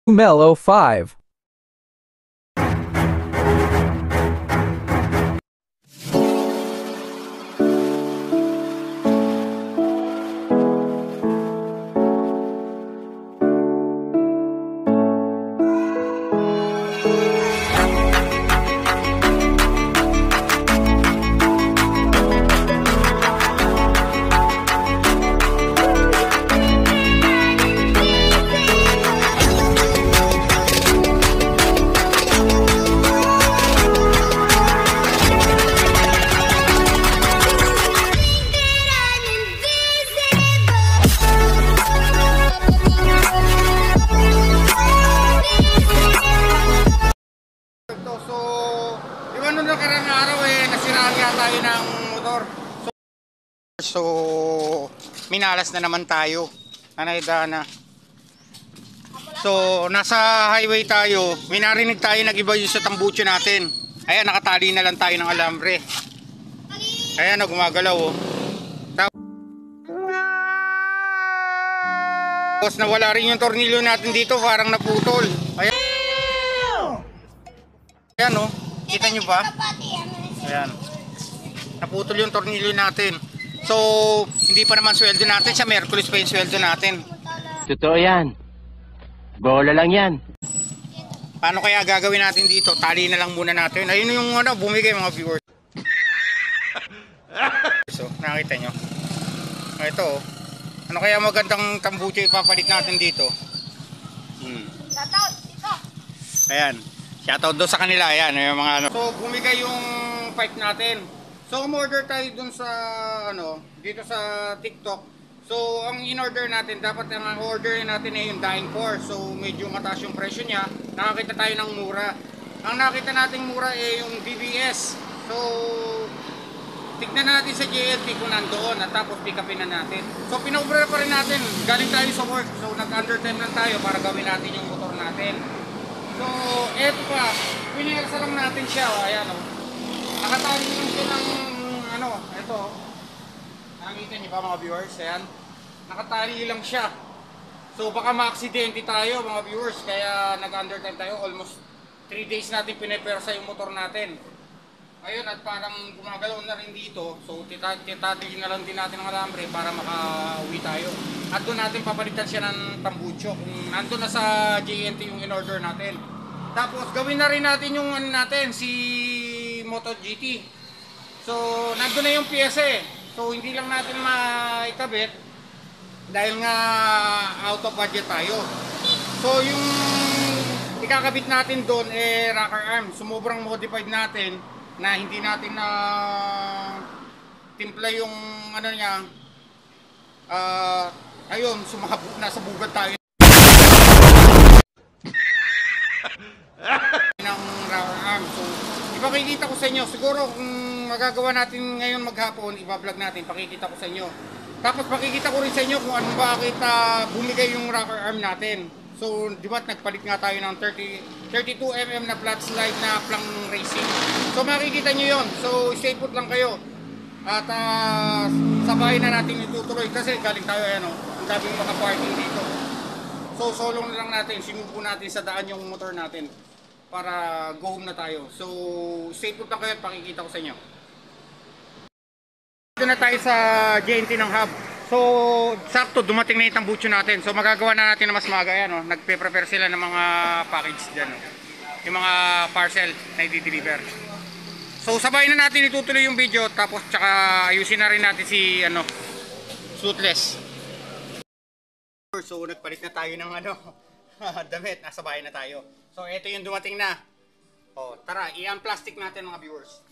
Mellow 5. So, minalas na naman tayo. Anaydana. So, nasa highway tayo. May narinig tayo nag-iba yung sa tambucho natin. Ayan, nakatali na lang tayo ng alambre. Ayan, gumagalaw oh. Tapos nawala rin yung tornilyo natin dito, parang naputol. Ayan. Ayan oh. Kita nyo ba? Ayan. Naputol yung tornilyo natin. So, hindi pa naman sweldo natin. Sa Merkulis pa yung sweldo natin. Totoo yan. Bola lang yan. Paano kaya gagawin natin dito? Tali na lang muna natin. Ayun yung bumigay mga viewers. So, nakita nyo. Ito oh. Ano kaya magandang tambucho ipapalit natin dito? Shoutout dito. Ayan. Shoutout doon sa kanila. Ayan. Yung mga ano. So, bumigay yung pipe natin. So, umorder tayo dun sa, dito sa TikTok. So, ang in-order natin, dapat ang order natin ay yung dying pour. So, medyo mataas yung presyo niya. Nakakita tayo ng mura. Ang nakita nating mura ay yung BBS. So, tignan natin sa JLT kung nandoon at tapos pick upin na natin. So, pina-order pa rin natin. Galing tayo sa work. So, nag-under time lang tayo para gawin natin yung motor natin. So, eto pa. Pinirsa lang natin siya. Ayan o. Nakatali lang siya ng ito. Nakikita niyo ba mga viewers? Ayan. Nakatali lang siya. So baka ma-aksidente tayo mga viewers. Kaya nag-undertime tayo. Almost 3 days natin pinipersa yung motor natin. Ayun, at parang gumagalaw na rin dito. So titatigin na lang din natin ang alambre para maka-uwi tayo. At doon natin papalitan siya ng tambucho. Kung nandun na sa JNT yung in-order natin. Tapos gawin na rin natin yung si MotoGT. So, nandun na yung pyesa eh. So, hindi lang natin maikabit dahil nga out of budget tayo. So, yung ikakabit natin doon rocker arm. Sumubrang modified natin na hindi natin na timpla yung niya. Ayun, nasa bugat tayo ng rocker arm. So, ipakikita ko sa inyo. Siguro kung magagawa natin ngayon maghapon, iba-vlog natin, pakikita ko sa inyo. Tapos pakikita ko rin sa inyo kung ano bakit bumigay yung rocker arm natin. So, di ba nagpalit nga tayo ng 32mm na flat slide na plang racing. So, makikita nyo yon. So, stay put lang kayo. At sa bahay na natin itutuloy kasi galing tayo, ang daming mga parking dito. So, solo na lang natin, sinubo natin sa daan yung motor natin para go home na tayo. So, stay put lang kayo at pakikita ko sa inyo. Dito na tayo sa JNT ng hub. So, sakto, dumating na yung tambucho natin. So, magagawa na natin na mas maaga yan. Nagpe-prepare sila ng mga package dyan. Yung mga parcel na i-deliver. So, sabay na natin itutuloy yung video. Tapos, tsaka ayusin na rin natin si, Suitless. So, nagpalit na tayo ng damit. Nasa bahay na tayo. So, ito yung dumating na. O, tara, i-unplastic natin mga viewers.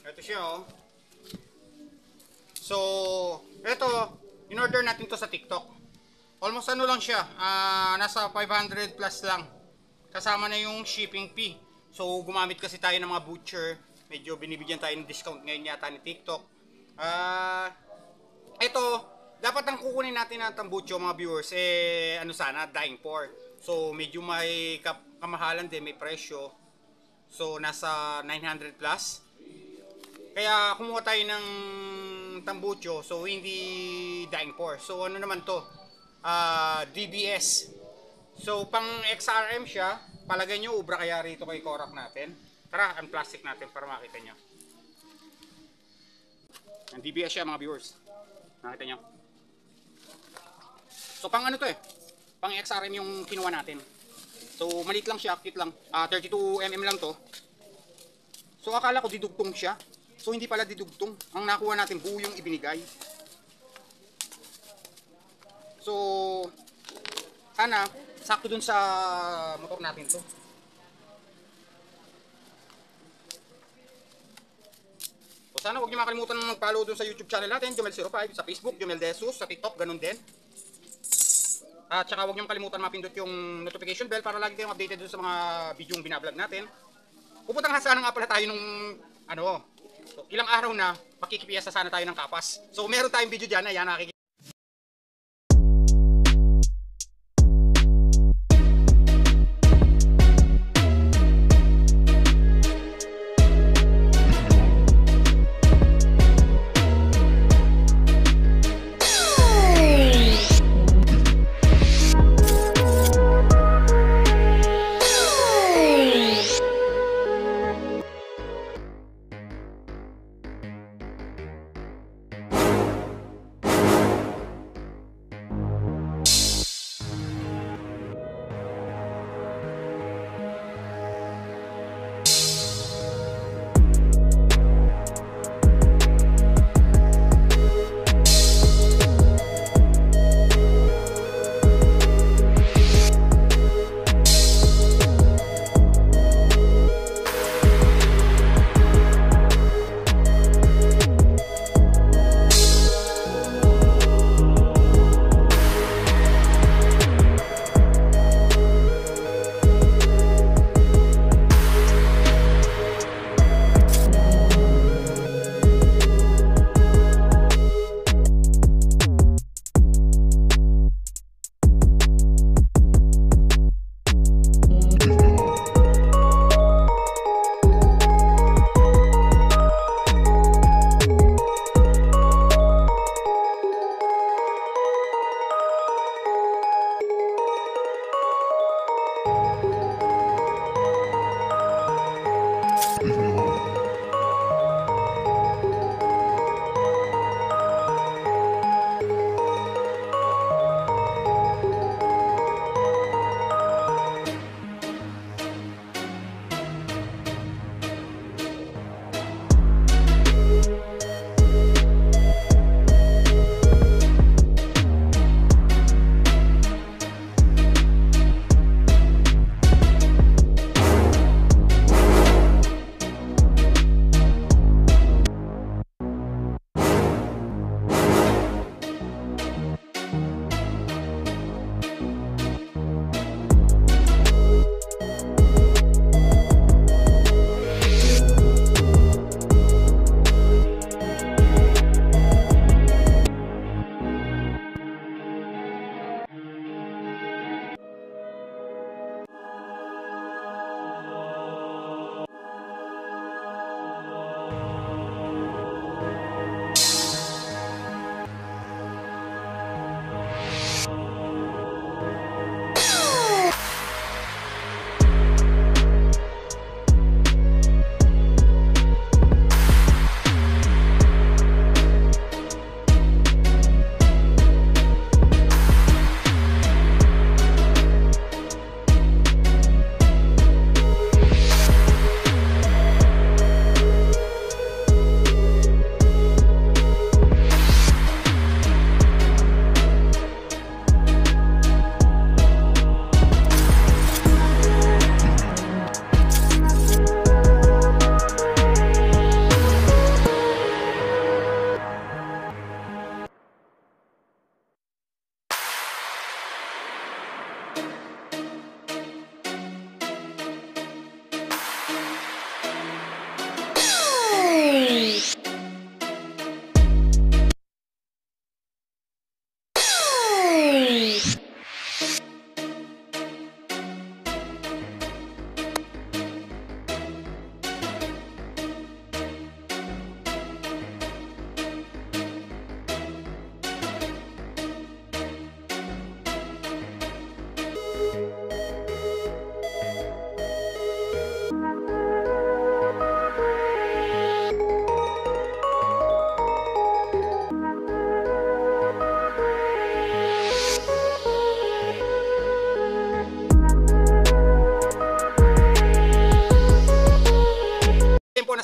Ito siya oh. So, ito, in-order natin to sa TikTok. Almost lang siya, nasa 500 plus lang. Kasama na yung shipping fee. So, gumamit kasi tayo ng mga butcher. Medyo binibigyan tayo ng discount ngayon yata ni TikTok. Ito, dapat ang kukunin natin ng tambucho mga viewers, sana, dying pour. So, medyo may kamahalan din, may presyo. So, nasa 900 plus. Kaya kumuha tayo ng tambucho, so hindi dying pour. So ano naman to? DBS. So pang XRM siya, palagay nyo ubra kaya rito kay Korak natin. Tara, ang plastic natin para makita nyo. Ang DBS siya mga viewers. Nakita nyo. So pang ano to eh? Pang XRM yung kinuha natin. So maliit lang siya, cute lang. 32mm lang to. So akala ko didugtong siya. So hindi pala didugtong. Ang nakuha natin buo yung ibinigay. So sana sakto dun sa motor natin to. So sana huwag niyo makalimutan mag-follow dun sa YouTube channel natin, Jomel05, sa Facebook, Jomel Desus, sa TikTok, ganun din. At saka huwag niyo makalimutan mapindot yung notification bell para lagi kayong updated dun sa mga video yung binablog natin. Pupuntang sana nga pala tayo nung so, ilang araw na makikipiyasa sana tayo ng Kapas. So meron tayong video dyan, ayan nakikita.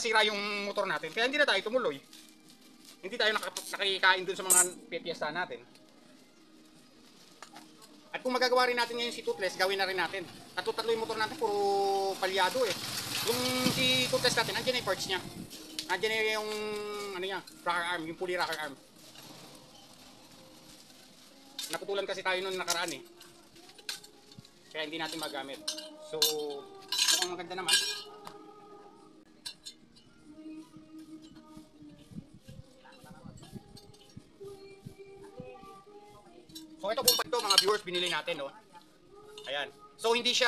nasira yung motor natin. Kaya hindi na tayo tumuloy. Hindi tayo nakikain dun sa mga piesta natin. At kung magagawa rin natin ngayon si Toothless, gawin na rin natin. At tatlo yung motor natin, puro palyado eh. Yung si Toothless natin, andyan na yung parts niya. Andyan na yung, ano niya, rocker arm, yung pulley rocker arm. Naputulan kasi tayo noon nakaraan eh. Kaya hindi natin magamit. So, mukhang maganda naman. So ito buong pagto mga viewers binili natin, no. Ayan. So hindi siya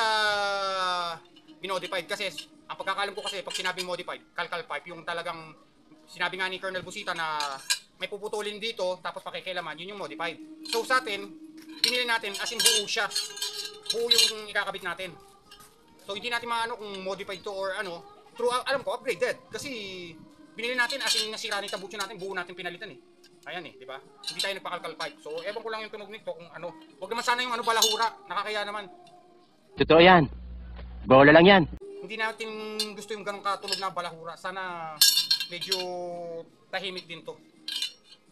binodified kasi ang pagkakalam ko kasi pag sinabing modified, kalkal pipe yung talagang sinabi nga ni Colonel Busita na may puputulin dito tapos pakikilaman, yun yung modified. So sa atin, binili natin as in buo siya. Buo yung ikakabit natin. So hindi natin maano kung modified to or ano. True, alam ko upgraded kasi binili natin as in nasira ni tabucho natin, buo natin pinalitan eh. Ayan eh, di ba? Hindi tayo nagpakalkal pipe. So, ewan ko lang yung tunog nito kung ano. Huwag naman sana yung ano balahura. Nakakaya naman. Totoo yan. Bola lang yan. Hindi natin gusto yung ganong katunog na balahura. Sana medyo tahimik din to.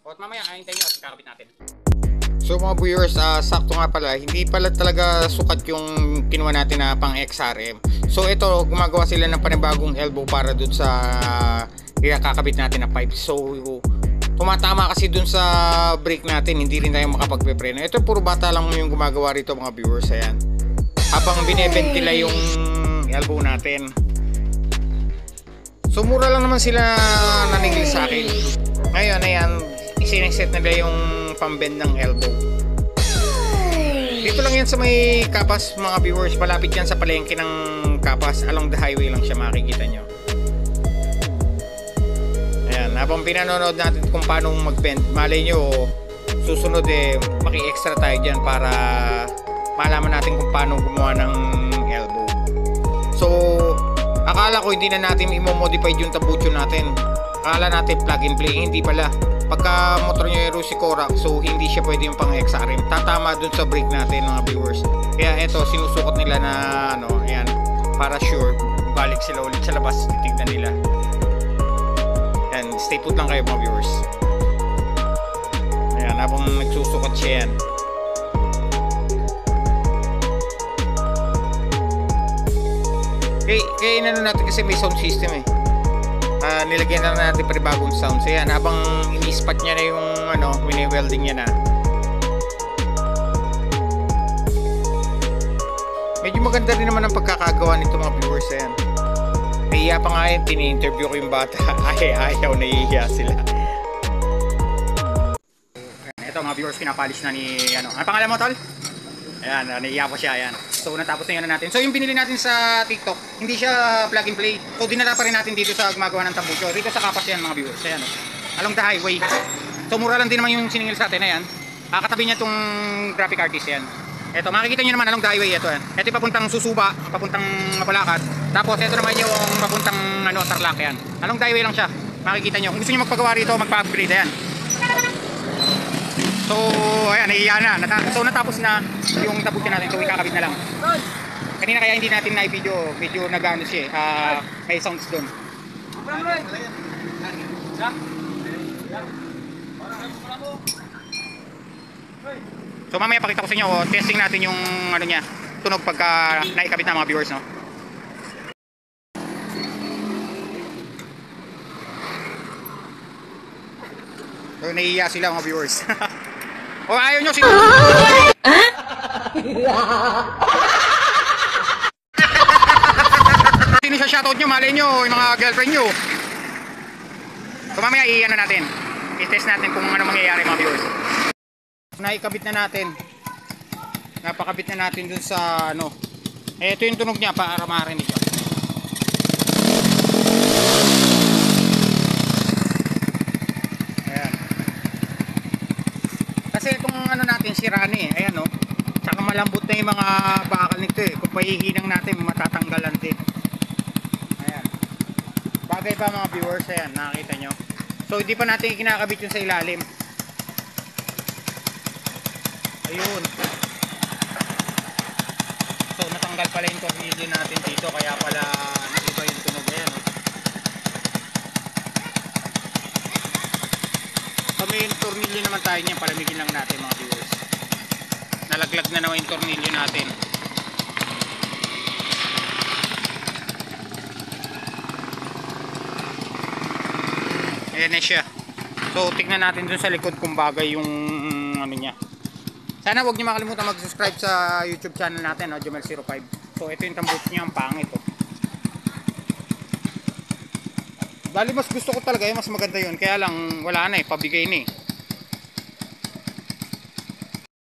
O at mamaya, hintayin nyo at kakabit natin. So mga viewers, sakto nga pala. Hindi pala talaga sukat yung kinuha natin na pang XRM. So ito, gumagawa sila ng panibagong elbow para dun sa kakabit natin na pipe. So, tumatama kasi dun sa brake natin, hindi rin tayo makapagpe-preno. Ito puro bata lang yung gumagawa rito mga viewers, ayan. Habang binebentila yung elbow natin. So mura lang naman sila naningil sa akin. Ngayon, ayan, isineset nila yung pambend ng elbow. Dito lang yan sa may Kapas mga viewers, malapit yan sa palengke ng Kapas. Along the highway lang siya makikita nyo. Habang pinanonood natin kung paano mag-bend, malay nyo susunod eh maki-extra tayo dyan para malaman natin kung paano gumawa ng elbow. So akala ko hindi na natin i-modify yung tabucho natin. Akala natin plug and play, hindi pala. Pagka motor nyo yung Rusicora, so hindi siya pwede yung pang XRM. Tatama dun sa brake natin mga viewers. Kaya eto sinusukot nila na ano, ayan, para sure balik sila ulit sa labas, titignan nila. And stay put lang kayo mga viewers. Ayan, habang nagsusukat siya yan. Kaya inano natin kasi may sound system eh. Nilagyan na natin panibagong sound. So yan, habang ini-spot niya na yung ano, wini-welding niya na. Medyo maganda rin naman ang pagkakagawa nito mga viewers. Ayan. Nahiya pa nga yun, tini-interview ko yung bata. Ayaw, nahihiya sila. Ito mga viewers, pinapalis na ni ano. Ano pangalan mo, tol? Ayan, nahiya pa siya, ayan. So natapos na yun natin. So yung binili natin sa TikTok, hindi siya plug and play. So dinala pa rin natin dito sa gumagawa ng tambucho. Dito sa Kapas yan mga viewers. Ayan, along the highway. So mura lang din naman yung siningil sa atin. Ayan, katabi niya tong graphic artist yan. Ito, makikita nyo naman along the highway. Ito yan. Ito yung papuntang Susuba, papuntang Mapalakat. Tapos ito naman yung papuntang ano, Tarlac yan. Along the highway lang siya. Makikita nyo. Kung gusto nyo magpagawa rito, magpa-upgrade. Ayan. So, ayan, nahiya na. So, natapos na yung tabutin natin. So, ikakabit na lang. Kanina kaya hindi natin na-video. Medyo nag-ano siya eh. May sounds doon. So mamaya pakita ko sa inyo, testing natin yung ano niya, tunog pagka naikabit na mga viewers, no. So nahihiya sila mga viewers. O ayaw nyo sino? Sino siya shoutout nyo, malay nyo, yung mga girlfriend nyo. So mamaya i-ano natin, i-test natin kung ano mangyayari mga viewers. Naikabit na natin. Napakabit na natin dun sa ano. Ito yung tunog niya para marinig nyo. Ayan. Kasi itong ano natin sirani eh. Ayan o. Tsaka malambot na yung mga bakal nito eh. Kung pahihinang natin matatanggalan din. Ayan. Bagay pa mga viewers. Ayan, nakakita nyo. So hindi pa natin kinakabit yun sa ilalim. Ayun. So natanggal pala yung tornilyo natin dito, kaya pala nag-iba yung tunog. Ayan. may tornilyo naman tayo niyan, palamigin lang natin mga viewers. Nalaglag na naman yung tornilyo natin. Ayan na siya. So tignan natin dun sa likod kung bagay yung ano niya. Sana huwag niyo makalimutan mag-subscribe sa YouTube channel natin, Jomel05. So ito yung tambut niya, ang pangit oh. Bali mas gusto ko talaga mas maganda yun. Kaya lang wala na pabigay na